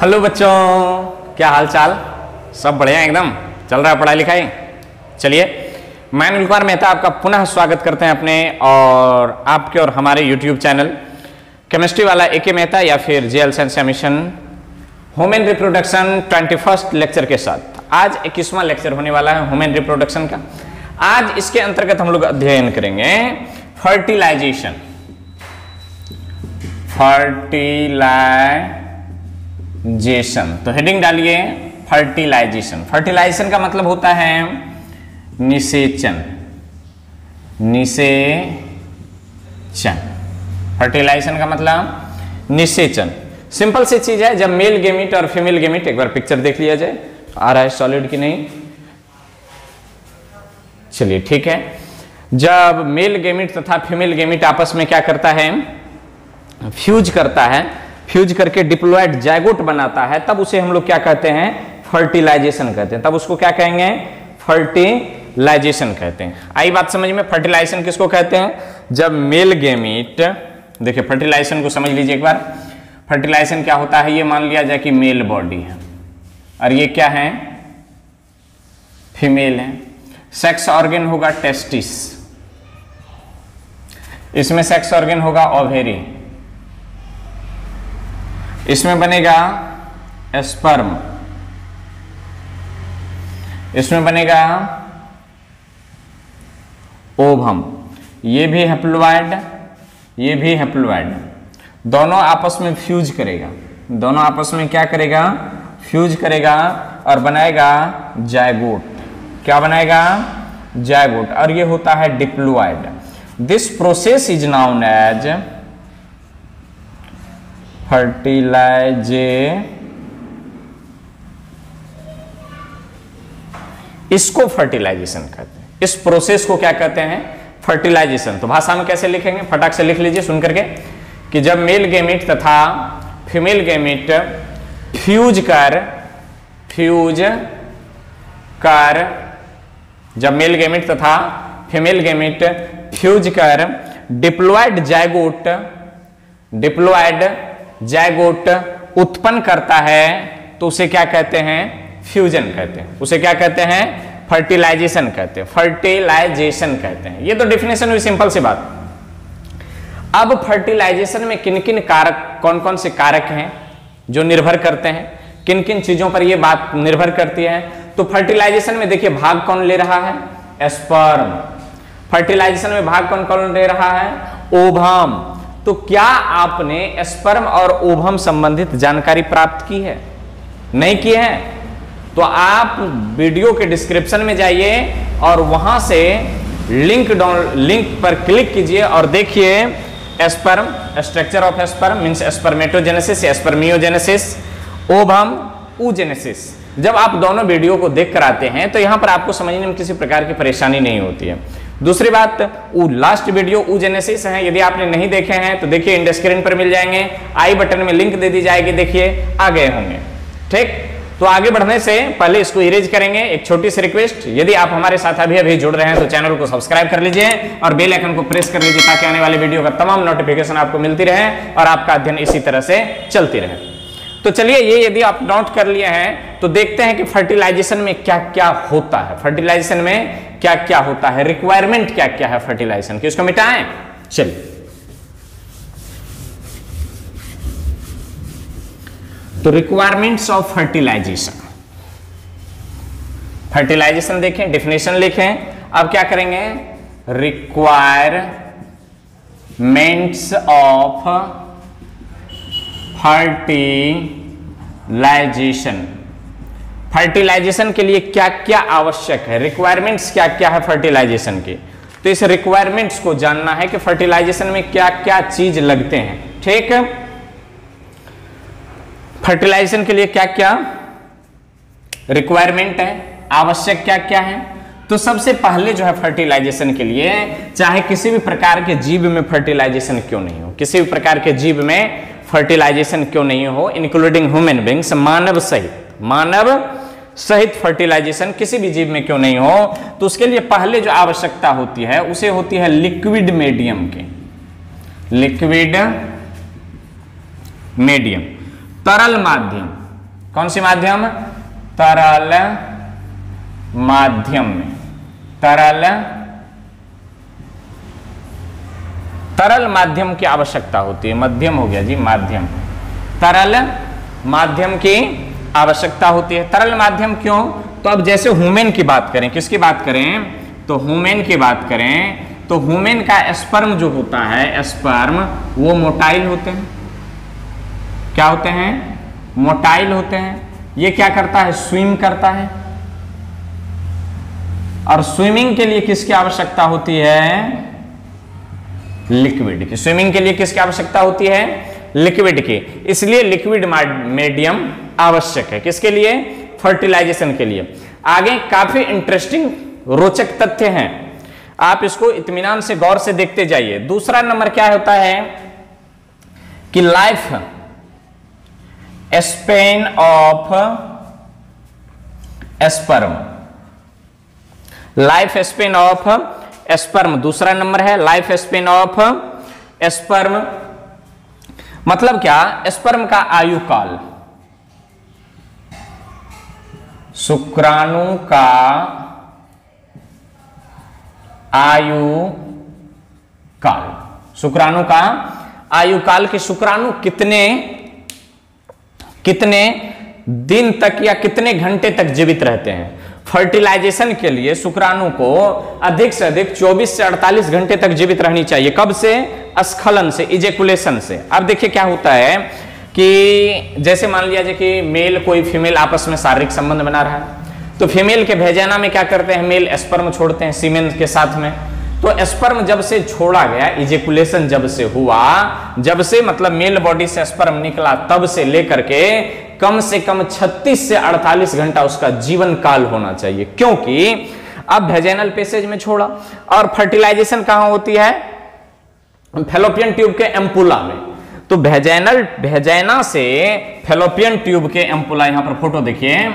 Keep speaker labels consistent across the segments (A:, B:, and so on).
A: Hello बच्चों, क्या हाल चाल? सब बढ़िया एकदम चल रहा है पढ़ाई लिखाई। चलिए, मैं अनिल कुमार मेहता आपका पुनः स्वागत करते हैं अपने और आपके और हमारे यूट्यूब चैनल केमिस्ट्री वाला एके मेहता या फिर JL science mission human reproduction 21st lecture के साथ। आज 21वां लेक्चर होने वाला है ह्यूमन रिप्रोडक्शन का। आज इसके अंतर्गत हम लोग अध्ययन करेंगे फर्टिलाइजेशन। तो हेडिंग डालिए फर्टिलाइजेशन। फर्टिलाइजेशन का मतलब होता है निषेचन। फर्टिलाइजेशन का मतलब निषेचन। सिंपल सी चीज है, जब मेल गेमिट और फीमेल गेमिट, एक बार पिक्चर देख लिया जाए, आ रहा है सॉलिड की नहीं? चलिए ठीक है। जब मेल गेमिट तथा फीमेल गेमिट आपस में क्या करता है, फ्यूज करता है, फ्यूज करके डिप्लॉयड जायगोट बनाता है, तब उसे हम लोग क्या कहते हैं, फर्टिलाइजेशन कहते हैं। तब उसको क्या कहेंगे, फर्टिलाइजेशन कहते हैं। आई बात समझ में? फर्टिलाइजेशन किसको कहते हैं? जब मेल गेमिट, देखिए फर्टिलाइजेशन को समझ लीजिए एक बार। फर्टिलाइजेशन क्या होता है, ये मान लिया जाए कि मेल बॉडी है और ये क्या है, फीमेल है। सेक्स ऑर्गन होगा टेस्टिस, इसमें सेक्स ऑर्गन होगा ओवेरी, इसमें बनेगा स्पर्म, इसमें बनेगा ओवम। ये भी हैप्लॉइड, ये भी हैप्लॉइड। दोनों आपस में फ्यूज करेगा, दोनों आपस में क्या करेगा, फ्यूज करेगा और बनाएगा जायगोट। क्या बनाएगा, जायगोट। और ये होता है diploid. This process is known as इसको फर्टिलाइजेशन कहते हैं। इस प्रोसेस को क्या कहते हैं, फर्टिलाइजेशन। तो भाषा में कैसे लिखेंगे, फटाक से लिख लीजिए सुन करके, कि जब मेल गेमिट तथा फीमेल गेमिट फ्यूज कर जब मेल गेमिट तथा फीमेल गेमिट फ्यूज कर डिप्लॉयड जायगोट उत्पन्न करता है, तो उसे क्या कहते हैं, फ्यूजन कहते हैं। उसे क्या कहते हैं, फर्टिलाइजेशन कहते हैं। फर्टिलाइजेशन कहते हैं। ये तो डेफिनेशन हुई, सिंपल सी बात। अब फर्टिलाइजेशन में किन किन कारक, कौन कौन से कारक हैं जो निर्भर करते हैं, किन किन चीजों पर ये बात निर्भर करती है। तो फर्टिलाइजेशन में देखिए भाग कौन ले रहा है, स्पर्म। फर्टिलाइजेशन में भाग कौन कौन ले रहा है, ओवम। तो क्या आपने स्पर्म और ओवम संबंधित जानकारी प्राप्त की है? नहीं की है? तो आप वीडियो के डिस्क्रिप्शन में जाइए और वहां से लिंक पर क्लिक कीजिए और देखिए sperm, structure of sperm means spermatogenesis, spermiogenesis, ovum, oogenesis। जब आप दोनों वीडियो को देख कर आते हैं तो यहां पर आपको समझने में किसी प्रकार की परेशानी नहीं होती है। दूसरी बात, वो लास्ट वीडियो oogenesis है, यदि आपने नहीं देखे हैं तो देखिए इंड स्क्रीन पर मिल जाएंगे, आई बटन में लिंक दे दी जाएगी, देखिए आ गए होंगे। ठीक, तो आगे बढ़ने से पहले इसको इरेज करेंगे। एक छोटी सी रिक्वेस्ट, यदि आप हमारे साथ अभी जुड़ रहे हैं तो चैनल को सब्सक्राइब कर लीजिए और बेल आइकन को प्रेस कर लीजिए, ताकि आने वाले वीडियो का तमाम नोटिफिकेशन आपको मिलती रहे और आपका अध्ययन इसी तरह से चलती रहे। तो चलिए, ये यदि आप नोट कर लिए हैं तो देखते हैं कि फर्टिलाइजेशन में क्या क्या होता है। फर्टिलाइजेशन में क्या क्या होता है, रिक्वायरमेंट क्या क्या है फर्टिलाइजेशन की, उसको मिटाएं। चलिए, तो रिक्वायरमेंट्स ऑफ फर्टिलाइजेशन। फर्टिलाइजेशन देखें, डेफिनेशन लिखें। अब क्या करेंगे, रिक्वायरमेंट्स ऑफ फर्टिलाइजेशन। फर्टिलाइजेशन के लिए क्या क्या आवश्यक है, रिक्वायरमेंट्स क्या क्या है फर्टिलाइजेशन की। तो इस रिक्वायरमेंट्स को जानना है कि फर्टिलाइजेशन में क्या क्या चीज लगते हैं। ठीक, फर्टिलाइजेशन के लिए क्या क्या रिक्वायरमेंट है, आवश्यक क्या क्या है। तो सबसे पहले जो है फर्टिलाइजेशन के लिए, चाहे किसी भी प्रकार के जीव में फर्टिलाइजेशन क्यों नहीं हो, किसी भी प्रकार के जीव में फर्टिलाइजेशन क्यों नहीं हो, इंक्लूडिंग ह्यूमन बींग्स, मानव सहित फर्टिलाइजेशन किसी भी जीव में क्यों नहीं हो, तो उसके लिए पहले जो आवश्यकता होती है उसे होती है लिक्विड मीडियम की। लिक्विड मीडियम, तरल माध्यम, कौन सी माध्यम? तरल माध्यम में। तरल माध्यम की आवश्यकता होती है। मध्यम हो गया जी, माध्यम। तरल माध्यम की आवश्यकता होती है। तरल माध्यम क्यों? तो अब जैसे ह्यूमन की बात करें, किसकी बात करें? तो ह्यूमन की बात करें तो ह्यूमन का स्पर्म जो होता है, स्पर्म, वो मोटाइल होते हैं। क्या होते हैं? मोटाइल होते हैं। ये क्या करता है? स्विम करता है। और स्विमिंग के लिए किसकी आवश्यकता होती है? लिक्विड की। स्विमिंग के लिए किसकी आवश्यकता होती है? लिक्विड की। इसलिए लिक्विड मीडियम आवश्यक है। किसके लिए? फर्टिलाइजेशन के लिए। आगे काफी इंटरेस्टिंग रोचक तथ्य हैं, आप इसको इत्मीनान से गौर से देखते जाइए। दूसरा नंबर क्या होता है कि life span of sperm. Life span of sperm दूसरा नंबर है। लाइफ स्पेन ऑफ स्पर्म मतलब क्या? स्पर्म का आयु काल, शुक्राणु का आयु काल, शुक्राणु का आयु काल के शुक्राणु कितने दिन तक या कितने घंटे तक जीवित रहते हैं। फर्टिलाइजेशन के लिए शुक्राणु को अधिक से अधिक 24 से 48 घंटे तक जीवित रहनी चाहिए। कब से? स्खलन से, इजेकुलेशन से। अब देखिए क्या होता है कि जैसे मान लिया जाए कि मेल कोई फीमेल आपस में शारीरिक संबंध बना रहा है, तो फीमेल के भेजाना में क्या करते हैं? मेल स्पर्म छोड़ते हैं सीमेन के साथ में। तो स्पर्म जब से छोड़ा गया, इजेकुलेशन जब से हुआ, जब से मतलब मेल बॉडी से स्पर्म निकला, तब से लेकर के कम से कम 36 से 48 घंटा उसका जीवन काल होना चाहिए। क्योंकि अब वेजाइनल पैसेज में छोड़ा और फर्टिलाइजेशन कहां होती है? फैलोपियन ट्यूब के एम्पुला में। तो वेजाइना से फैलोपियन ट्यूब के एम्पुला, यहां पर फोटो देखिए,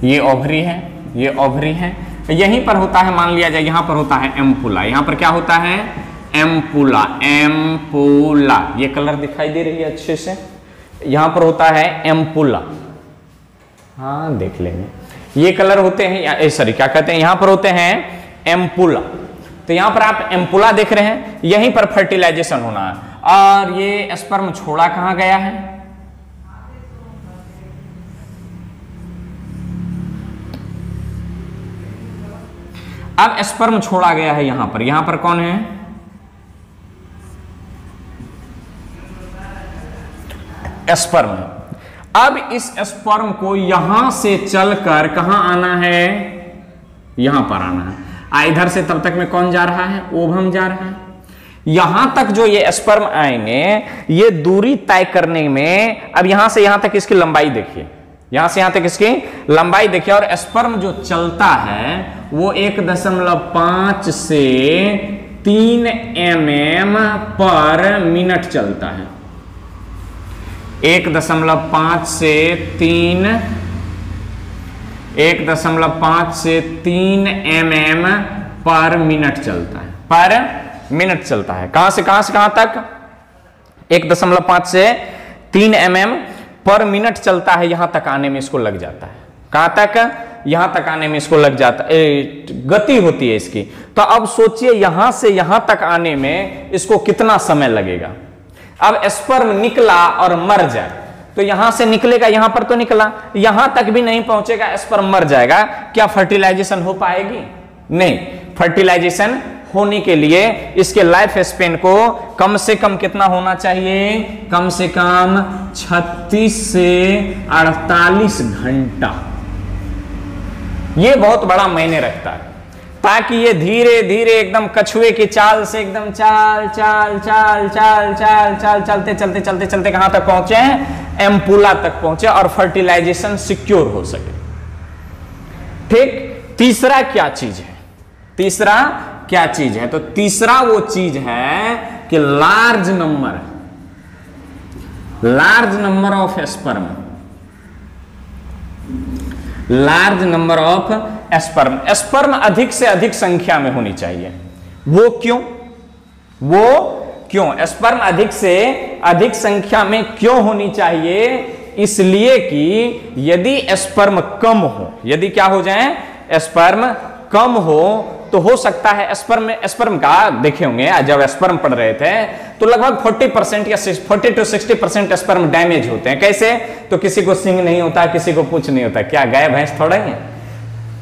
A: ये ओवरी है, ये ओवरी है। यहीं पर होता है, मान लिया जाए यहां पर होता है एम्पुला। यहां पर क्या होता है? एम्पुला। एम्पुला, ये कलर दिखाई दे रही है अच्छे से। यहां पर होता है एम्पुला, हाँ देख लेंगे। ये कलर होते हैं, सॉरी क्या कहते हैं, यहां पर होते हैं एम्पुला। तो यहां पर आप एम्पुला देख रहे हैं, यहीं पर फर्टिलाइजेशन होना है। और ये स्पर्म छोड़ा कहां गया है? अब स्पर्म छोड़ा गया है यहां पर। यहां पर कौन है? स्पर्म। अब इस स्पर्म को यहां से चलकर कहां आना है? यहां पर आना है। इधर से तब तक में कौन जा रहा है? ओवम जा रहा है। यहां तक जो ये स्पर्म आएंगे, ये दूरी तय करने में, अब यहां से यहां तक इसकी लंबाई देखिए, यहां से यहां तक इसकी लंबाई देखिए। और स्पर्म जो चलता है वो 1.5 से 3 mm पर मिनट चलता है। 1.5 से 3 mm पर मिनट चलता है। पर मिनट चलता है। कहां से कहां तक? 1.5 से 3 mm पर मिनट चलता है। यहां तक आने में इसको लग जाता है। कहां तक? यहां तक आने में इसको लग जाता है, गति होती है इसकी। तो अब सोचिए यहां से यहां तक आने में इसको कितना समय लगेगा। अब स्पर्म निकला और मर जाए, तो यहां से निकलेगा, यहां पर तो निकला, यहां तक भी नहीं पहुंचेगा, स्पर्म मर जाएगा। क्या फर्टिलाइजेशन हो पाएगी? नहीं। फर्टिलाइजेशन होने के लिए इसके लाइफ स्पेन को कम से कम कितना होना चाहिए? कम से कम 36 से 48 घंटा। ये बहुत बड़ा मायने रखता है, ताकि ये धीरे धीरे एकदम कछुए की चाल से एकदम चाल चाल चाल चाल चाल चाल चलते चलते चलते चलते कहां तक पहुंचे? एम्पुला तक पहुंचे और फर्टिलाइजेशन सिक्योर हो सके। ठीक। तीसरा क्या चीज है? तीसरा क्या चीज है? तो तीसरा वो चीज है कि large large number of sperm, large number of sperm, sperm अधिक से अधिक संख्या में होनी चाहिए। वो क्यों? वो क्यों स्पर्म अधिक से अधिक संख्या में क्यों होनी चाहिए? इसलिए कि यदि स्पर्म कम हो, यदि क्या हो जाए, स्पर्म कम हो, तो हो सकता है स्पर्म का देखे होंगे जब स्पर्म पढ़ रहे थे तो लगभग 40% या 40 to 60% स्पर्म डैमेज होते हैं। कैसे? तो किसी को सिंग नहीं होता, किसी को पूंछ नहीं होता। क्या गाय भैंस थोड़ा ही है?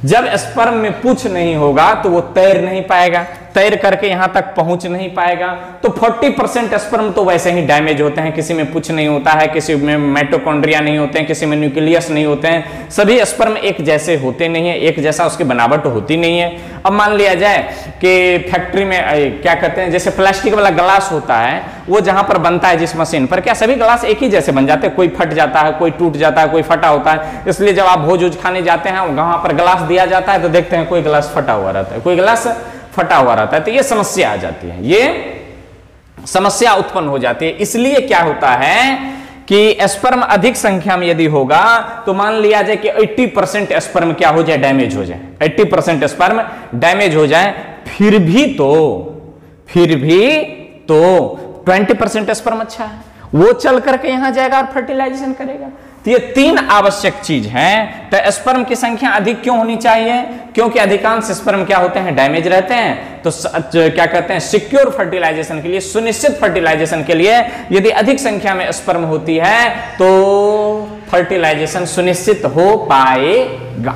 A: जब स्पर्म में पूंछ नहीं होगा तो वो तैर नहीं पाएगा, तैर करके यहां तक पहुंच नहीं पाएगा। तो 40% स्पर्म तो वैसे ही डैमेज होते हैं। किसी में पूंछ नहीं होता है, किसी में माइटोकॉन्ड्रिया नहीं होते हैं, किसी में न्यूक्लियस नहीं होते हैं। सभी स्पर्म एक जैसे होते नहीं है, एक जैसा उसकी बनावट होती नहीं है। अब मान लिया जाए कि फैक्ट्री में क्या कहते हैं, जैसे प्लास्टिक वाला ग्लास होता है, वो जहां पर बनता है जिस मशीन पर, क्या सभी ग्लास एक ही जैसे बन जाते हैं? कोई फट जाता है, कोई टूट जाता है, कोई फटा होता है। इसलिए जब आप भोज उज खाने जाते हैं वहां पर ग्लास दिया जाता है तो देखते हैं कोई ग्लास फटा हुआ रहता है, कोई ग्लास फटा हुआ रहता है। तो ये समस्या आ जाती है, ये समस्या उत्पन्न हो जाती है। इसलिए क्या होता है कि स्पर्म अधिक संख्या में यदि होगा तो मान लिया जाए कि 80% स्पर्म क्या हो जाए, डैमेज हो जाए, 80% स्पर्म डैमेज हो जाए, फिर भी तो 20% स्पर्म अच्छा है, वो चल करके यहां जाएगा और फर्टिलाइजेशन करेगा। तो ये तीन आवश्यक चीज हैं। तो स्पर्म की संख्या अधिक क्यों होनी चाहिए? क्योंकि अधिकांश स्पर्म क्या होते हैं, डैमेज रहते हैं। तो क्या कहते हैं, सिक्योर फर्टिलाइजेशन के लिए, सुनिश्चित फर्टिलाइजेशन के लिए यदि अधिक संख्या में स्पर्म होती है तो फर्टिलाइजेशन सुनिश्चित हो पाएगा।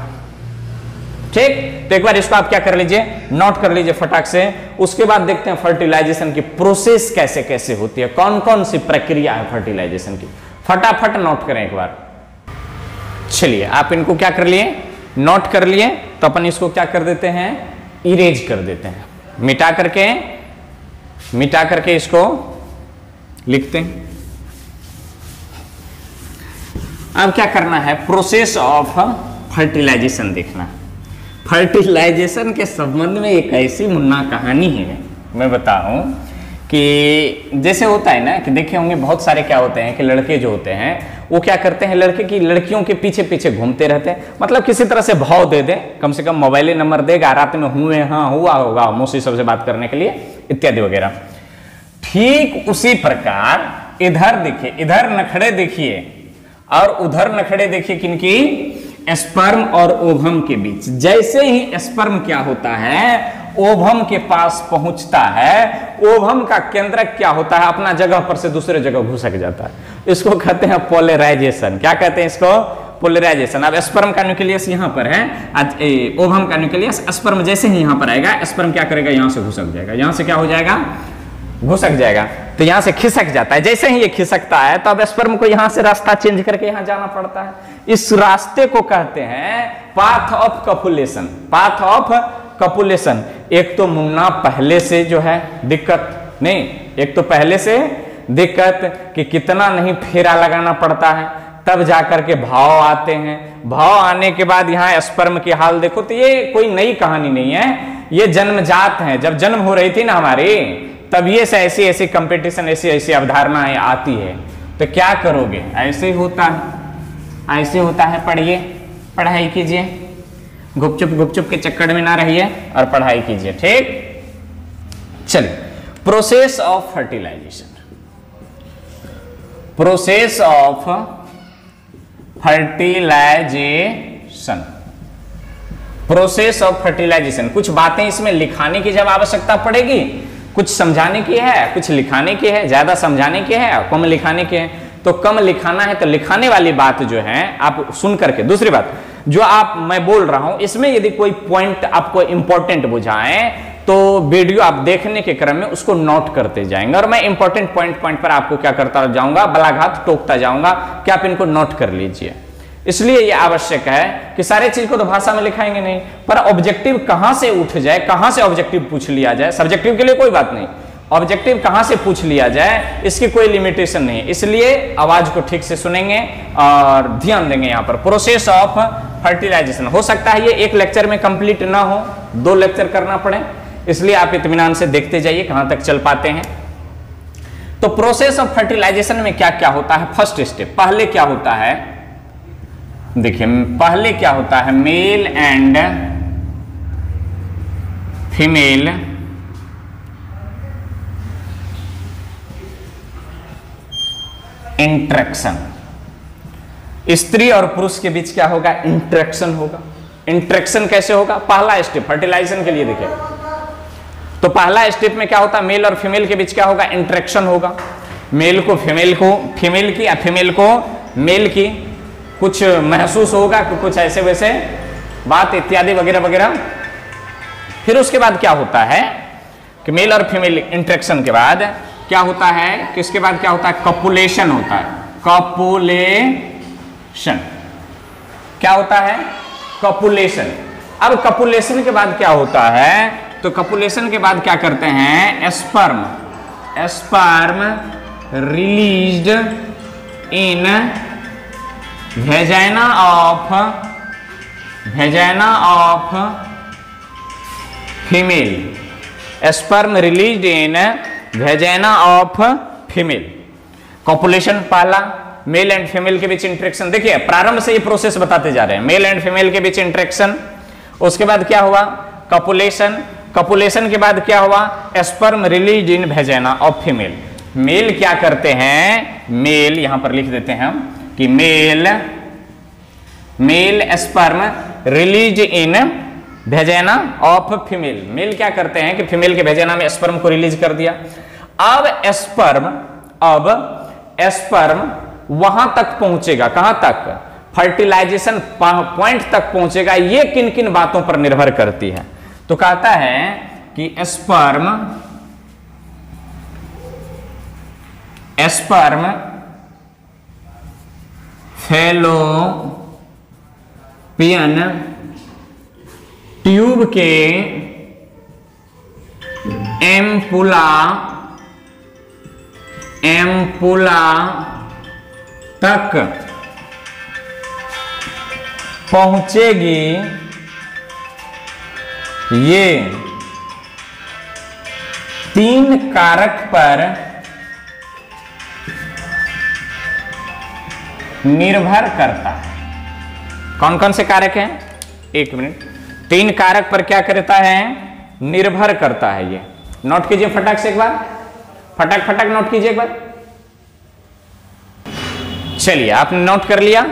A: ठीक, तो एक बार इसको आप क्या कर लीजिए, नोट कर लीजिए फटाक से। उसके बाद देखते हैं फर्टिलाइजेशन की प्रोसेस कैसे कैसे होती है, कौन कौन सी प्रक्रिया है फर्टिलाइजेशन की। फटाफट नोट करें एक बार। चलिए आप इनको क्या कर लिए, नोट कर लिए। तो अपन इसको क्या कर देते हैं, इरेज कर देते हैं, मिटा करके इसको लिखते हैं। अब क्या करना है, प्रोसेस ऑफ फर्टिलाइजेशन देखना। फर्टिलाइजेशन के संबंध में एक ऐसी मुन्ना कहानी है, मैं बताऊं कि जैसे होता है ना कि देखे होंगे बहुत सारे क्या होते हैं कि लड़के जो होते हैं वो क्या करते हैं, लड़के की लड़कियों के पीछे पीछे घूमते रहते हैं। मतलब किसी तरह से भाव दे दे, कम से कम मोबाइल नंबर देगा, रात में हुए हाँ हुआ होगा मौसी सबसे बात करने के लिए इत्यादि वगैरह। ठीक उसी प्रकार इधर देखिए, इधर नखड़े देखिए और उधर नखड़े देखिए किनकी, स्पर्म और ओवम के बीच। जैसे ही स्पर्म क्या होता है, ओवम के पास पहुंचता है, ओवम का केंद्रक क्या होता है, अपना जगह पर से दूसरे जगह घुसक जाता है। इसको कहते हैं पोलराइजेशन। क्या कहते हैं इसको, पोलराइजेशन। अब स्पर्म का न्यूक्लियस यहां पर है, ओवम का न्यूक्लियस, स्पर्म जैसे ही यहां पर आएगा, स्पर्म क्या करेगा, यहां से घुसक जाएगा। यहां से क्या हो जाएगा, घुसक जाएगा। तो यहां से खिसक जाता है। जैसे ही ये खिसकता है तो अब स्पर्म को यहां से रास्ता चेंज करके यहां जाना पड़ता है। इस रास्ते को कहते हैं path of copulation. Path of copulation. एक तो मुन्ना पहले से जो है दिक्कत नहीं, एक तो पहले से दिक्कत कि कितना नहीं फेरा लगाना पड़ता है, तब जाकर के भाव आते हैं। भाव आने के बाद यहाँ स्पर्म की हाल देखो। तो ये कोई नई कहानी नहीं है, ये जन्मजात है। जब जन्म हो रही थी ना हमारी, तब ये से ऐसी ऐसी कंपटीशन, ऐसी ऐसी अवधारणाएं आती है। तो क्या करोगे, ऐसे होता है, ऐसे होता है। पढ़िए, पढ़ाई कीजिए, गुपचुप के चक्कर में ना रहिए और पढ़ाई कीजिए। ठीक, चलिए process of fertilisation. Process of fertilisation, process of fertilisation. कुछ बातें इसमें लिखाने की जब आवश्यकता पड़ेगी, कुछ समझाने की है, कुछ लिखाने की है, ज्यादा समझाने की है, कम लिखाने की है। तो कम लिखाना है तो लिखाने वाली बात जो है आप सुन करके, दूसरी बात जो आप मैं बोल रहा हूं इसमें यदि कोई पॉइंट आपको इंपॉर्टेंट बुझाए तो वीडियो आप देखने के क्रम में उसको नोट करते जाएंगे और मैं इंपॉर्टेंट पॉइंट पर आपको क्या करता जाऊंगा, बलाघात टोकता जाऊंगा कि आप इनको नोट कर लीजिए। इसलिए यह आवश्यक है कि सारे चीज को तो भाषा में लिखाएंगे नहीं, पर ऑब्जेक्टिव कहां से उठ जाए, कहां से ऑब्जेक्टिव पूछ लिया जाए। सब्जेक्टिव के लिए कोई बात नहीं, ऑब्जेक्टिव कहां से पूछ लिया जाए इसकी कोई लिमिटेशन नहीं। इसलिए आवाज को ठीक से सुनेंगे और ध्यान देंगे। यहां पर प्रोसेस ऑफ फर्टिलाइजेशन, हो सकता है ये एक लेक्चर में कंप्लीट ना हो, 2 लेक्चर करना पड़े, इसलिए आप इत्मीनान से देखते जाइए कहां तक चल पाते हैं। तो प्रोसेस ऑफ फर्टिलाइजेशन में क्या क्या होता है? फर्स्ट स्टेप, पहले क्या होता है? देखिए, पहले क्या होता है? Male and female interaction. स्त्री और पुरुष के बीच क्या होगा? इंटरेक्शन होगा। इंटरेक्शन कैसे होगा? पहला स्टेप फर्टिलाइजेशन के लिए देखिए, तो पहला स्टेप में क्या होता है? मेल और फीमेल के बीच क्या होगा? इंटरेक्शन होगा। मेल को फीमेल को, फीमेल की या फीमेल को मेल की कुछ महसूस होगा, कुछ ऐसे वैसे बात इत्यादि वगैरह वगैरह। फिर उसके बाद क्या होता है कि मेल और फीमेल इंटरेक्शन के बाद क्या होता है? किसके बाद क्या होता है? कपुलेशन होता है। कपुलेशन क्या होता है? कपुलेशन। अब कपुलेशन के बाद क्या होता है? तो कपुलेशन के बाद क्या करते हैं? Sperm, sperm released in vagina of female, sperm released in vagina of female. Copulation पहला, मेल एंड फीमेल के बीच इंटरेक्शन। देखिए प्रारंभ से ये प्रोसेस बताते जा रहे हैं, मेल एंड फीमेल के बीच इंटरेक्शन। उसके बाद क्या हुआ? कपुलेशन। कपुलेशन के बाद क्या हुआ? Sperm released in vagina of female. Male क्या करते हैं? मेल यहां पर लिख देते हैं हम कि male sperm release in vagina of female. Male क्या करते हैं कि फीमेल के वेजाइना में स्पर्म को रिलीज कर दिया। अब स्पर्म वहां तक पहुंचेगा, कहां तक? फर्टिलाइजेशन पॉइंट तक पहुंचेगा। ये किन किन बातों पर निर्भर करती है? तो कहता है कि स्पर्म फैलोपियन ट्यूब के एम्पुला तक पहुंचेगी। ये 3 कारक पर निर्भर करता है। कौन कौन से कारक हैं? 1 मिनट। 3 कारक पर क्या करता है? निर्भर करता है। ये नोट कीजिए फटाक से एक बार, फटाक नोट कीजिए एक बार। चलिए आपने नोट कर लिया,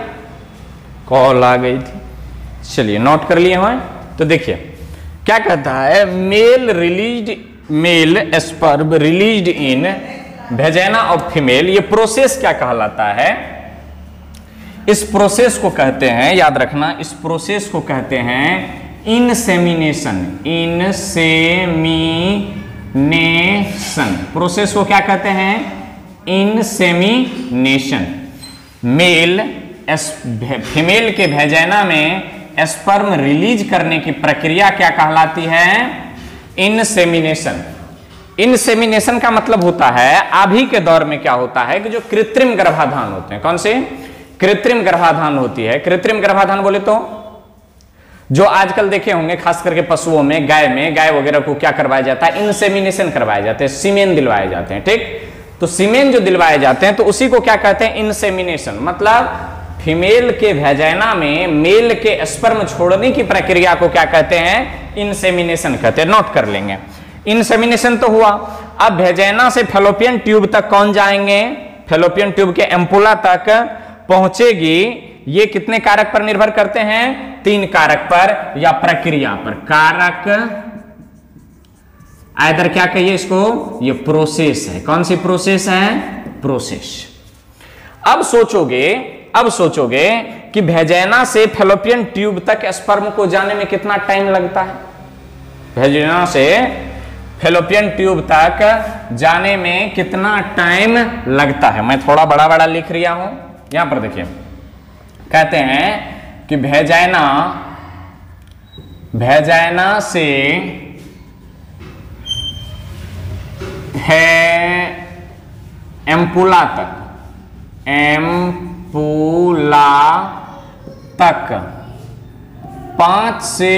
A: कॉल आ गई थी। चलिए नोट कर लिए हैं। तो देखिए क्या कहता है? Mail sperm released in vagina of female. ये प्रोसेस क्या कहलाता है? इस प्रोसेस को कहते हैं, याद रखना, इस प्रोसेस को कहते हैं इनसेमिनेशन। इनसेमिनेशन प्रोसेस को क्या कहते हैं? इनसेमिनेशन। मेल फीमेल के वेजाइना में स्पर्म रिलीज करने की प्रक्रिया क्या कहलाती है? इनसेमिनेशन। इनसेमिनेशन का मतलब होता है, अभी के दौर में क्या होता है कि जो कृत्रिम गर्भाधान होते हैं, कौन से? कृत्रिम गर्भाधान होती है। कृत्रिम गर्भाधान बोले तो जो आजकल देखे होंगे खास करके पशुओं में, गाय वगैरह को क्या करवाया जाता है? इनसेमिनेशन करवाए जाते हैं, सीमेन दिलवाए जाते हैं। ठीक, तो सीमेन जो दिलवाए जाते हैं तो उसी को क्या कहते हैं? इनसेमिनेशन। मतलब फीमेल के वेजाइना में मेल के स्पर्म छोड़ने की प्रक्रिया को क्या कहते हैं? इनसेमिनेशन कहते हैं। नोट कर लेंगे। इनसेमिनेशन तो हुआ। अब वेजाइना से फैलोपियन ट्यूब तक कौन जाएंगे? फैलोपियन ट्यूब के एम्पुला तक पहुंचेगी। ये कितने कारक पर निर्भर करते हैं? 3 कारक पर या प्रक्रिया पर। कारक आइदर क्या कहिए इसको? ये प्रोसेस है। कौन सी प्रोसेस है? प्रोसेस। अब सोचोगे कि वेजाइना से फैलोपियन ट्यूब तक स्पर्म को जाने में कितना टाइम लगता है? वेजाइना से फैलोपियन ट्यूब तक जाने में कितना टाइम लगता है? मैं थोड़ा बड़ा लिख रहा हूं। यहां पर देखिए, कहते हैं कि वेजाइना से है एम्पुला तक 5 से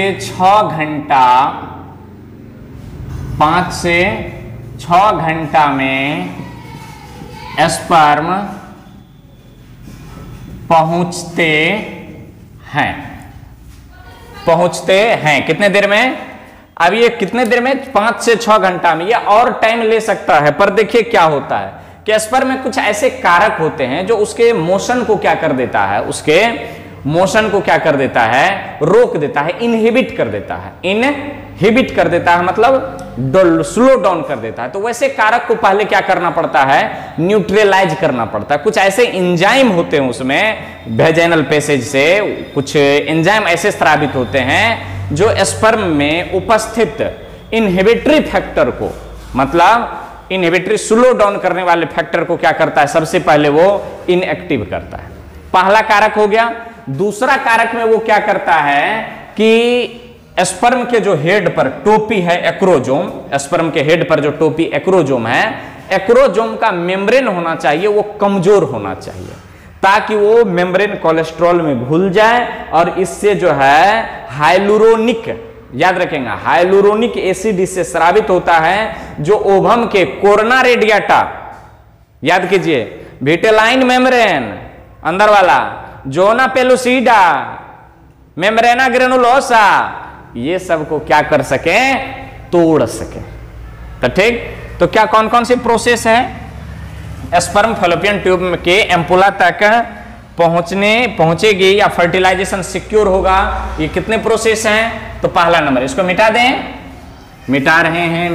A: 6 घंटा में स्पर्म पहुंचते हैं कितने देर में? अब ये कितने देर में? 5 से 6 घंटा में। ये और टाइम ले सकता है, पर देखिए क्या होता है कि स्पर्म में कुछ ऐसे कारक होते हैं जो उसके मोशन को क्या कर देता है, उसके मोशन को क्या कर देता है, रोक देता है, इनहिबिट कर देता है। इनहिबिट कर देता है मतलब स्लो डाउन कर देता है। तो वैसे कारक को पहले क्या करना पड़ता है, न्यूट्रलाइज करना पड़ता है। कुछ ऐसे एंजाइम होते हैं उसमें, वेजाइनल पैसेज से कुछ एंजाइम ऐसे स्रावित होते हैं जो स्पर्म में उपस्थित इनहिबिटरी फैक्टर को, मतलब इनहिबिटरी स्लो डाउन करने वाले फैक्टर को क्या करता है, सबसे पहले वो इनएक्टिव करता है। पहला कारक हो गया। दूसरा कारक में वो क्या करता है कि स्पर्म के जो हेड पर टोपी है एक्रोजोम, स्पर्म के हेड पर जो टोपी एक्रोजोम है, एक्रोजोम का मेम्ब्रेन होना चाहिए, वो कमजोर होना चाहिए ताकि वो मेम्ब्रेन कोलेस्ट्रॉल में घुल जाए और इससे जो है हाइलुरोनिक, याद रखेंगे, हाइलुरोनिक एसिड इससे स्रावित होता है जो ओवम के कोरोना रेडिएटा, याद कीजिए, विटेलाइन मेम्ब्रेन अंदर वाला, जोना पेलुसिडा, मेम्ब्रेना ग्रेनुलोसा, ये सब को क्या कर सके, तोड़ सके। तो ठीक, तो क्या कौन कौन सी प्रोसेस है स्पर्म फैलोपियन ट्यूब के एम्पुला तक पहुंचेगी या फर्टिलाइजेशन सिक्योर होगा? ये कितने प्रोसेस हैं? तो पहला नंबर, इसको मिटा दें, मिटा रहे हैं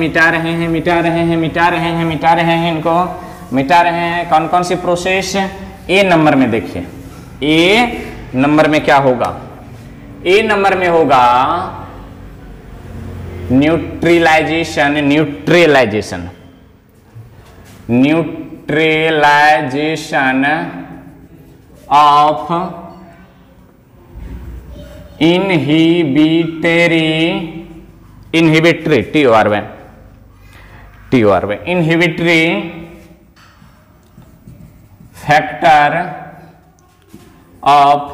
A: इनको मिटा रहे हैं। कौन कौन सी प्रोसेस? ए नंबर में देखिए, ए नंबर में क्या होगा? ए नंबर में होगा neutralisation of inhibitory factor of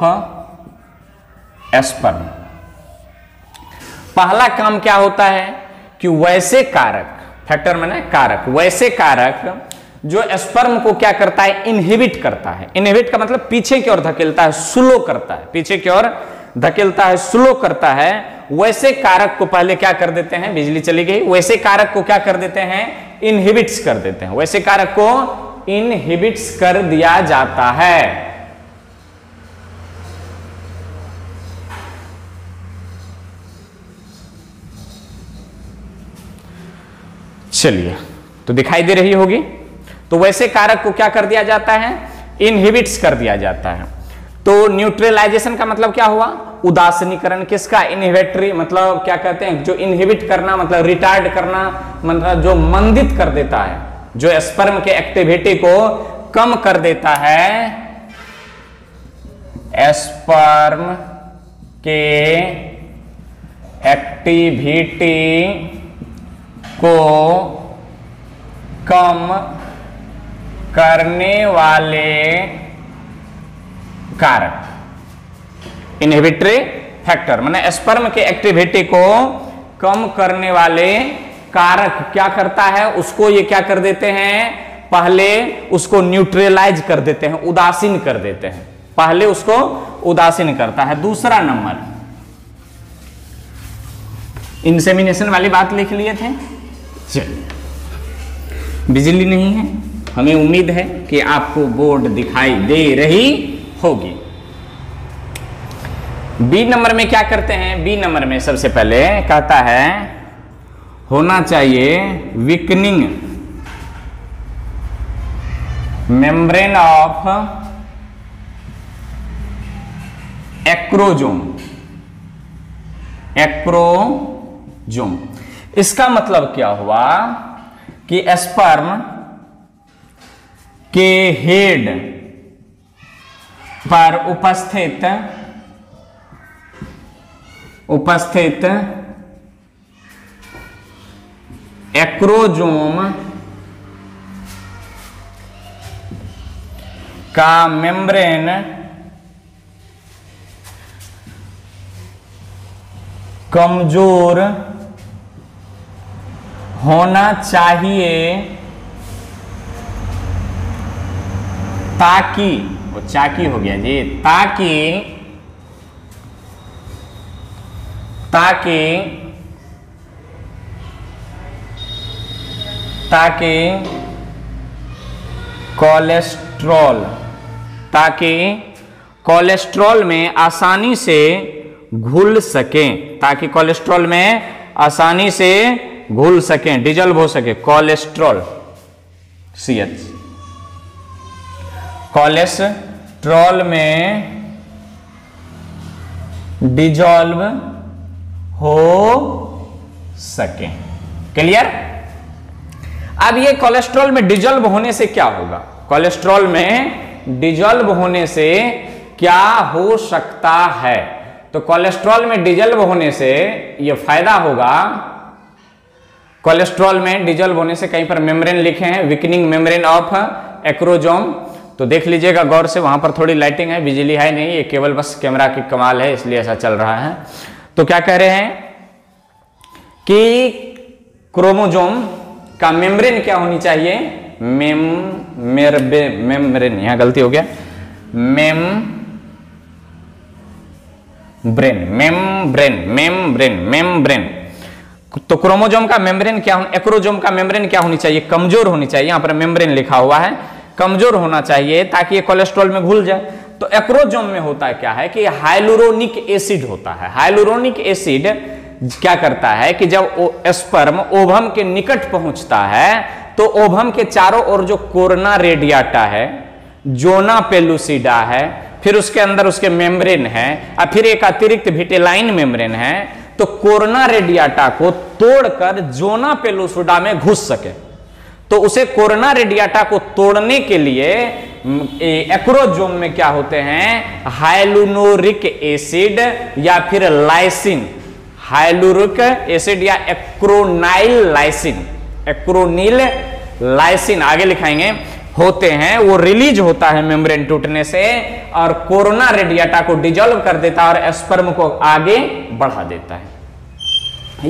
A: sperm. पहला काम क्या होता है कि वैसे कारक, फैक्टर माने कारक, वैसे कारक जो स्पर्म को क्या करता है, इनहिबिट करता है। इनहिबिट का मतलब पीछे की ओर धकेलता है, स्लो करता है, पीछे की ओर धकेलता है, स्लो करता है। वैसे कारक को पहले क्या कर देते हैं, बिजली चली गई, वैसे कारक को क्या कर देते हैं, इनहिबिट्स कर देते हैं। वैसे कारक को इनहिबिट्स कर दिया जाता है। चलिए, तो दिखाई दे रही होगी। तो वैसे कारक को क्या कर दिया जाता है, इनहिबिट्स कर दिया जाता है। तो न्यूट्रलाइजेशन का मतलब क्या हुआ, उदासीनीकरण किसका, इनहिबिटरी, मतलब क्या कहते हैं, जो इनहिबिट करना मतलब रिटार्ड करना, मतलब जो मंदित कर देता है, जो स्पर्म के एक्टिविटी को कम कर देता है, स्पर्म के एक्टिविटी को कम करने वाले कारक, इनहिबिटरी फैक्टर माने स्पर्म के एक्टिविटी को कम करने वाले कारक क्या करता है, उसको ये क्या कर देते हैं, पहले उसको न्यूट्रलाइज कर देते हैं, उदासीन कर देते हैं, पहले उसको उदासीन करता है। दूसरा नंबर, इंसेमिनेशन वाली बात लिख लिए थे। चलिए, बिजली नहीं है, हमें उम्मीद है कि आपको बोर्ड दिखाई दे रही होगी। बी नंबर में क्या करते हैं, बी नंबर में सबसे पहले कहता है होना चाहिए वीकनिंग मेम्ब्रेन ऑफ एक्रोजोम। इसका मतलब क्या हुआ कि स्पर्म के हेड पर उपस्थित एक्रोजोम का मेम्ब्रेन कमजोर होना चाहिए ताकि, वो चाकी हो गया जी, ताकि कोलेस्ट्रॉल में आसानी से घुल सकें, ताकि कोलेस्ट्रॉल में आसानी से घुल सकें, डिजल्व हो सके। कोलेस्ट्रॉल CH, कोलेस्ट्रॉल में डिजॉल्व हो सके। क्लियर? अब ये कोलेस्ट्रॉल में डिजॉल्व होने से क्या होगा? कोलेस्ट्रॉल में डिजॉल्व होने से क्या हो सकता है? तो कोलेस्ट्रॉल में डिजॉल्व होने से ये फायदा होगा। कोलेस्ट्रॉल में डिजॉल्व होने से कहीं पर मेम्ब्रेन लिखे हैं, वीकनिंग मेम्ब्रेन ऑफ एक्रोजोम, तो देख लीजिएगा गौर से, वहां पर थोड़ी लाइटिंग है, बिजली है नहीं, ये केवल बस कैमरा की कमाल है, इसलिए ऐसा चल रहा है। तो क्या कह रहे हैं कि क्रोमोजोम का मेम्ब्रेन क्या होनी चाहिए? मेम्ब्रेन, यहां गलती हो गया, मेम्ब्रेन। तो क्रोमोजोम का मेम्ब्रेन क्या, एक्रोजोम का मेम्ब्रेन क्या होनी चाहिए? कमजोर होनी चाहिए। यहां पर मेम्ब्रेन लिखा हुआ है, कमजोर होना चाहिए ताकि ये कोलेस्ट्रॉल में घुल जाए। तो एक्रोजोम में होता क्या है कि हाइलुरोनिक एसिड होता है। हाइलुरोनिक एसिड क्या करता है कि जब स्पर्म ओवम के निकट पहुंचता है तो ओवम के चारों ओर जो कोरोना रेडियाटा है, जोना पेलुसिडा है, फिर उसके अंदर उसके मेम्ब्रेन है और फिर एक अतिरिक्त विटेलाइन मेम्ब्रेन है, तो कोरोना रेडियाटा को तोड़कर जोना पेलुसिडा में घुस सके। तो उसे कोरोना रेडियाटा को तोड़ने के लिए एक्रोजोम में क्या होते हैं? हाइलुरोनिक एसिड या फिर लाइसिन, हाइलुरिक एसिड या एक्रोनाइल लाइसिन आगे लिखाएंगे, होते हैं। वो रिलीज होता है मेम्ब्रेन टूटने से और कोरोना रेडियाटा को डिजॉल्व कर देता है और स्पर्म को आगे बढ़ा देता है।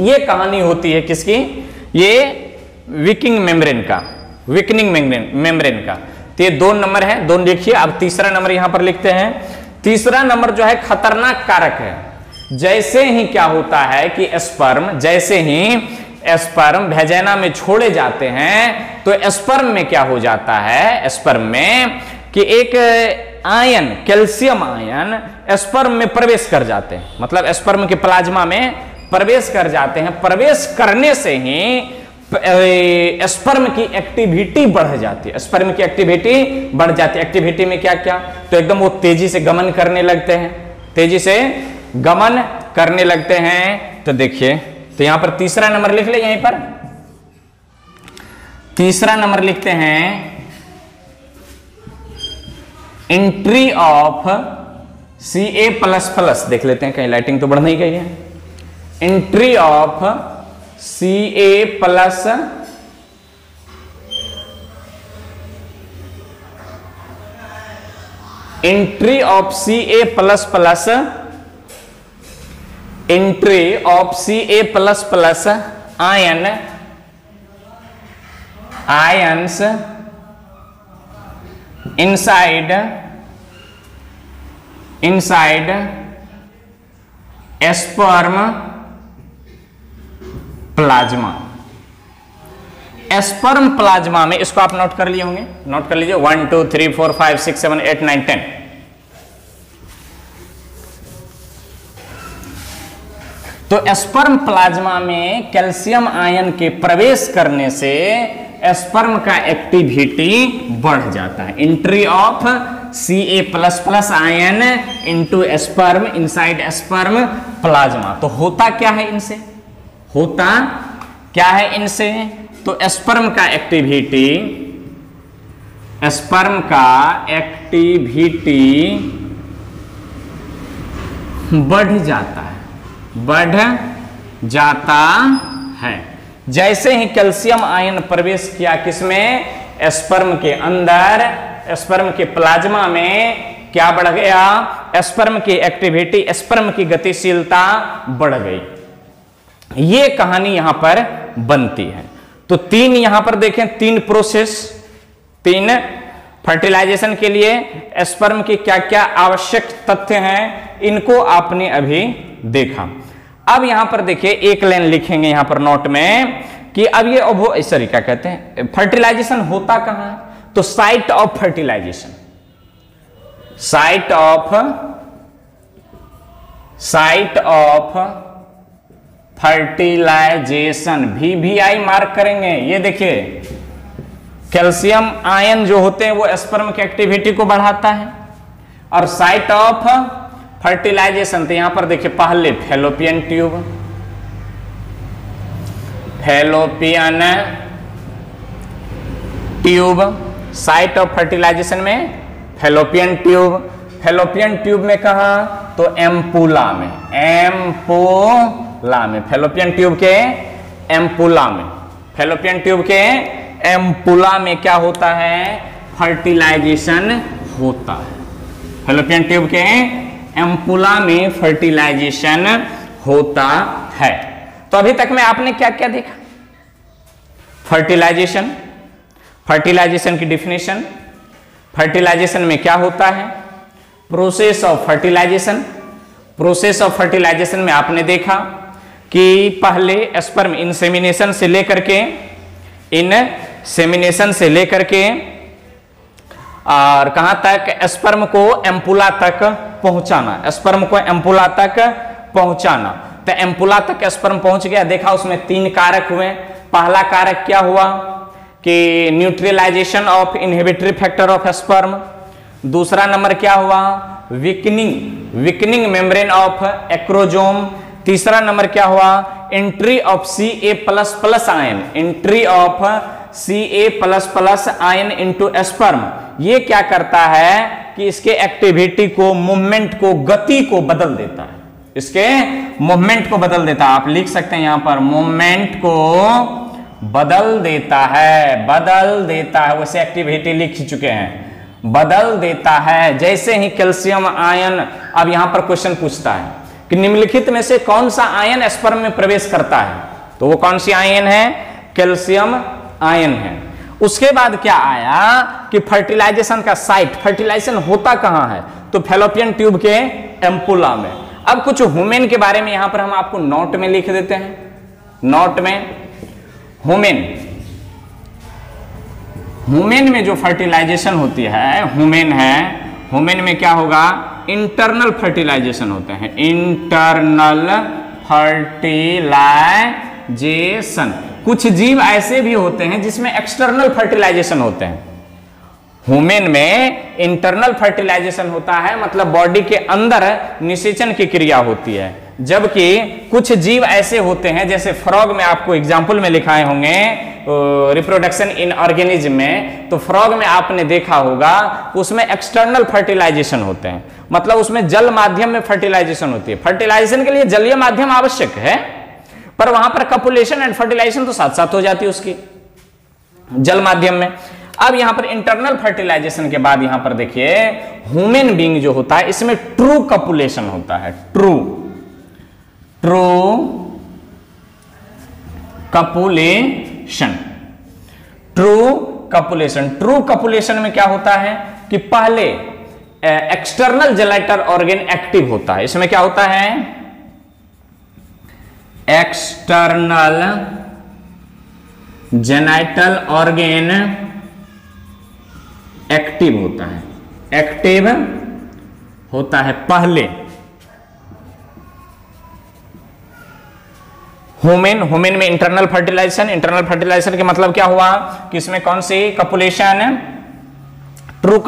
A: ये कहानी होती है किसकी? ये वीकनिंग मेम्ब्रेन का। तो ये 2 नंबर है, 2 लिखिए। अब तीसरा नंबर यहां पर लिखते हैं। तीसरा नंबर जो है खतरनाक कारक है। जैसे ही क्या होता है कि स्पर्म वेजाइना में छोड़े जाते हैं तो स्पर्म में क्या हो जाता है? स्पर्म में कि एक आयन, कैल्शियम आयन स्पर्म में प्रवेश कर जाते हैं, मतलब स्पर्म के प्लाज्मा में प्रवेश कर जाते हैं। प्रवेश करने से ही स्पर्म की एक्टिविटी बढ़ जाती है। स्पर्म की एक्टिविटी बढ़ जाती है। एक्टिविटी में क्या क्या? तो एकदम वो तेजी से गमन करने लगते हैं, तो देखिए, तो यहां पर तीसरा नंबर लिख ले। यहीं पर तीसरा नंबर लिखते हैं, एंट्री ऑफ Ca++। देख लेते हैं, कहीं लाइटिंग तो बढ़ नहीं गई है। Entry of Ca+, entry of Ca++ ions inside sperm plasma. Sperm plasma में, इसको आप नोट कर लिए होंगे, नोट कर लीजिए, 1 2 3 4 5 6 7 8 9 10। तो स्पर्म प्लाज्मा में कैल्शियम आयन के प्रवेश करने से स्पर्म का एक्टिविटी बढ़ जाता है। Entry of Ca++ ion into sperm inside sperm plasma. तो होता क्या है इनसे? तो स्पर्म का एक्टिविटी बढ़ जाता है। जैसे ही कैल्शियम आयन प्रवेश किया किसमें? स्पर्म के अंदर, स्पर्म के प्लाज्मा में क्या बढ़ गया? स्पर्म की एक्टिविटी, स्पर्म की गतिशीलता बढ़ गई। ये कहानी यहां पर बनती है। तो 3 यहां पर देखें, 3 प्रोसेस, 3 फर्टिलाइजेशन के लिए स्पर्म की क्या क्या आवश्यक तथ्य हैं, इनको आपने अभी देखा। अब यहां पर देखिए एक लाइन लिखेंगे यहां पर नोट में कि अब ये सॉरी क्या कहते हैं, फर्टिलाइजेशन होता कहां है, तो site of fertilisation, site of fertilisation, VVI mark करेंगे। ये देखिए कैल्शियम आयन जो होते हैं वो स्पर्म की एक्टिविटी को बढ़ाता है, और साइट ऑफ फर्टिलाइजेशन, तो यहां पर देखिए पहले fallopian tube, site of fertilisation में फैलोपियन ट्यूब में कहा, तो एम्पुला में, फैलोपियन ट्यूब के एम्पुला में क्या होता है, फर्टिलाइजेशन होता है। फैलोपियन ट्यूब के एम्पुला में फर्टिलाइजेशन होता है। तो अभी तक में आपने क्या क्या देखा, फर्टिलाइजेशन की डिफिनेशन, फर्टिलाइजेशन में क्या होता है, प्रोसेस ऑफ फर्टिलाइजेशन में आपने देखा कि पहले स्पर्म इंसेमिनेशन से लेकर के और कहां तक, स्पर्म को एम्पुला तक पहुंचाना, तो एम्पुला तक स्पर्म पहुंच गया। देखा उसमें 3 कारक हुए। पहला कारक क्या हुआ कि neutralisation of inhibitory factor of sperm. दूसरा नंबर क्या हुआ, विकनिंग मेम्ब्रेन ऑफ एक्रोजोम। तीसरा नंबर क्या हुआ, entry of Ca++ ion into sperm. ये क्या करता है कि इसके एक्टिविटी को, मूवमेंट को, गति को बदल देता है, इसके मूवमेंट को बदल देता है। आप लिख सकते हैं यहां पर मूवमेंट को बदल देता है, वैसे एक्टिविटी लिख चुके हैं, बदल देता है। जैसे ही कैल्शियम आयन, अब यहां पर क्वेश्चन पूछता है कि निम्नलिखित में से कौन सा आयन स्पर्म में प्रवेश करता है, तो वो कौन सी आयन है, कैल्शियम आयन है। उसके बाद क्या आया कि फर्टिलाइजेशन का साइट, फर्टिलाइजेशन होता कहां है, तो फैलोपियन ट्यूब के एम्पुला में। अब कुछ हुमेन के बारे में यहां पर हम आपको नोट में लिख देते हैं। नोट में हुमेन में जो फर्टिलाइजेशन होती है, हुमेन में क्या होगा, इंटरनल फर्टिलाइजेशन होते हैं, इंटरनल फर्टिलाइजेशन। कुछ जीव ऐसे भी होते हैं जिसमें एक्सटर्नल फर्टिलाइजेशन होते हैं। ह्यूमन में इंटरनल फर्टिलाइजेशन होता है, मतलब बॉडी के अंदर निषेचन की क्रिया होती है, जबकि कुछ जीव ऐसे होते हैं, जैसे फ्रॉग में आपको एग्जाम्पल में लिखाए होंगे रिप्रोडक्शन इन ऑर्गेनिज्म में, तो फ्रॉग में आपने देखा होगा उसमें एक्सटर्नल फर्टिलाइजेशन होते हैं, मतलब उसमें जल माध्यम में फर्टिलाइजेशन होती है। फर्टिलाइजेशन के लिए जलीय माध्यम आवश्यक है, पर वहां पर कपुलेशन एंड फर्टिलाइजेशन तो साथ साथ हो जाती है उसकी जल माध्यम में। अब यहां पर इंटरनल फर्टिलाइजेशन के बाद यहां पर देखिए ह्यूमन बीइंग जो होता है इसमें ट्रू कपुलेशन होता है, ट्रू कपुलेशन में क्या होता है कि पहले एक्सटर्नल जेनिटल ऑर्गन एक्टिव होता है। इसमें क्या होता है, एक्सटर्नल जेनिटल ऑर्गन एक्टिव होता है पहले। ह्यूमन में इंटरनल फर्टिलाइजेशन के मतलब क्या हुआ कि इसमें कौन सी कपुलेशन, ट्रू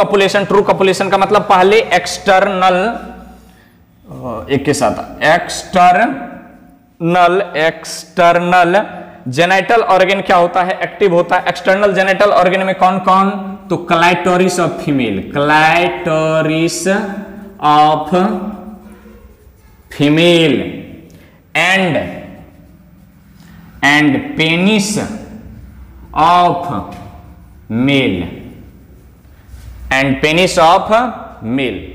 A: कपुलेशन का मतलब पहले एक्सटर्नल, एक के साथ एक्सटर्नल जेनिटल ऑर्गन क्या होता है, एक्टिव होता है। एक्सटर्नल जेनिटल ऑर्गन में कौन कौन, तो clitoris of female and penis of male.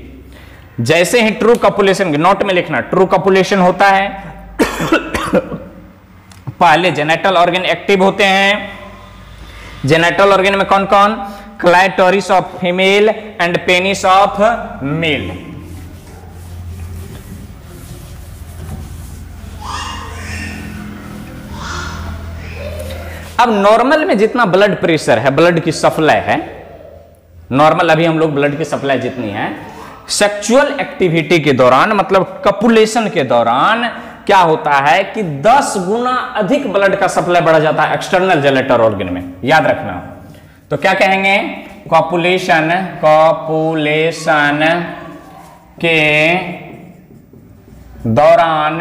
A: जैसे ही ट्रू कपुलेशन, नोट में लिखना, ट्रू कपुलेशन होता है पहले जेनिटल ऑर्गन एक्टिव होते हैं। जेनिटल ऑर्गन में कौन कौन, clitoris of female and penis of male. अब नॉर्मल में जितना ब्लड प्रेशर है, ब्लड की सप्लाई है, नॉर्मल अभी हम लोग ब्लड की सप्लाई जितनी है, सेक्सुअल एक्टिविटी के दौरान मतलब कपुलेशन के दौरान क्या होता है कि 10 गुना अधिक ब्लड का सप्लाई बढ़ जाता है एक्सटर्नल जेलेटर ऑर्गन में, याद रखना। तो क्या कहेंगे, कॉपुलेशन के दौरान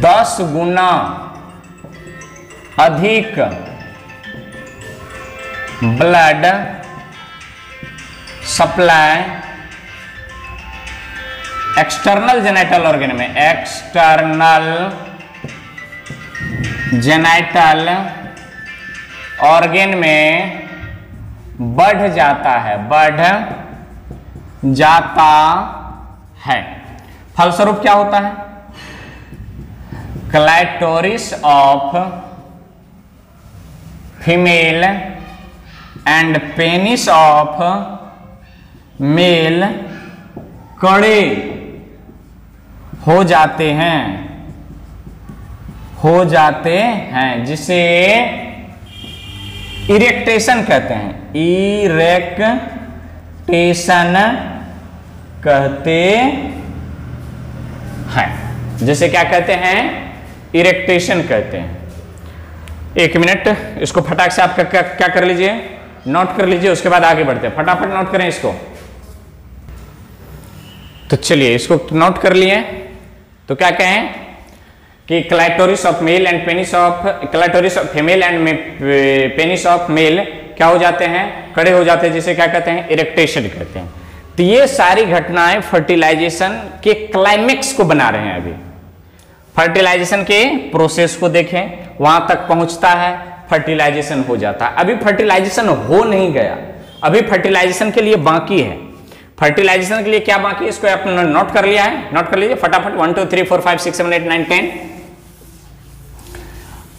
A: 10 गुना अधिक blood supply external genital organ में, एक्सटर्नल जेनिटल ऑर्गन में बढ़ जाता है। फलस्वरूप क्या होता है, clitoris of female and penis of male कड़े हो जाते हैं, जिसे इरेक्टेशन कहते हैं, इरेक्टेशन कहते हैं, जिसे क्या कहते हैं, इरेक्टेशन कहते हैं। एक मिनट, इसको फटाक से आप क्या कर लीजिए, नोट कर लीजिए, उसके बाद आगे बढ़ते हैं। फटाफट नोट करें इसको। तो चलिए इसको नोट कर लिए। तो क्या कहें कि clitoris of male and penis of, clitoris of female and penis of male क्या हो जाते हैं, कड़े हो जाते हैं, जिसे क्या कहते हैं, इरेक्टेशन कहते हैं। तो ये सारी घटनाएं फर्टिलाइजेशन के क्लाइमेक्स को बना रहे हैं। अभी फर्टिलाइजेशन के प्रोसेस को देखें, वहां तक पहुंचता है, फर्टिलाइजेशन हो जाता है। अभी फर्टिलाइजेशन हो नहीं गया, अभी फर्टिलाइजेशन के लिए बाकी है। फर्टिलाइजेशन के लिए क्या बाकी है, इसको आपने नोट कर लिया है, नोट कर लीजिए फटाफट। 1 2 3 4 5 6 7 8 9 10।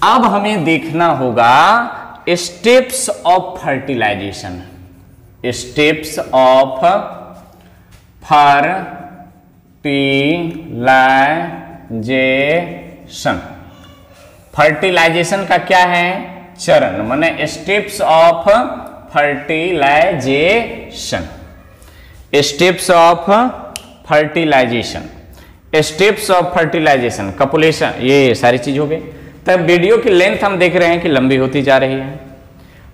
A: अब हमें देखना होगा steps of fertilisation, steps of fertilisation. Fertilisation का क्या है, चरण, माने steps of fertilisation, steps of fertilisation, steps of fertilisation, copulation, ये सारी चीज हो गई। तब वीडियो की लेंथ हम देख रहे हैं कि लंबी होती जा रही है।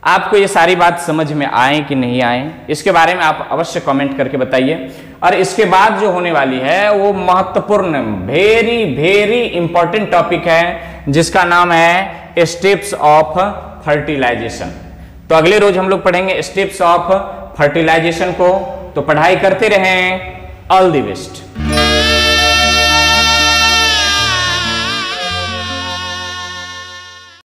A: आपको ये सारी बात समझ में आए कि नहीं आए, इसके बारे में आप अवश्य कमेंट करके बताइए। और इसके बाद जो होने वाली है वो महत्वपूर्ण, वेरी वेरी इंपॉर्टेंट टॉपिक है, जिसका नाम है स्टेप्स ऑफ फर्टिलाइजेशन। तो अगले रोज हम लोग पढ़ेंगे स्टेप्स ऑफ फर्टिलाइजेशन को। तो पढ़ाई करते रहें। All the best.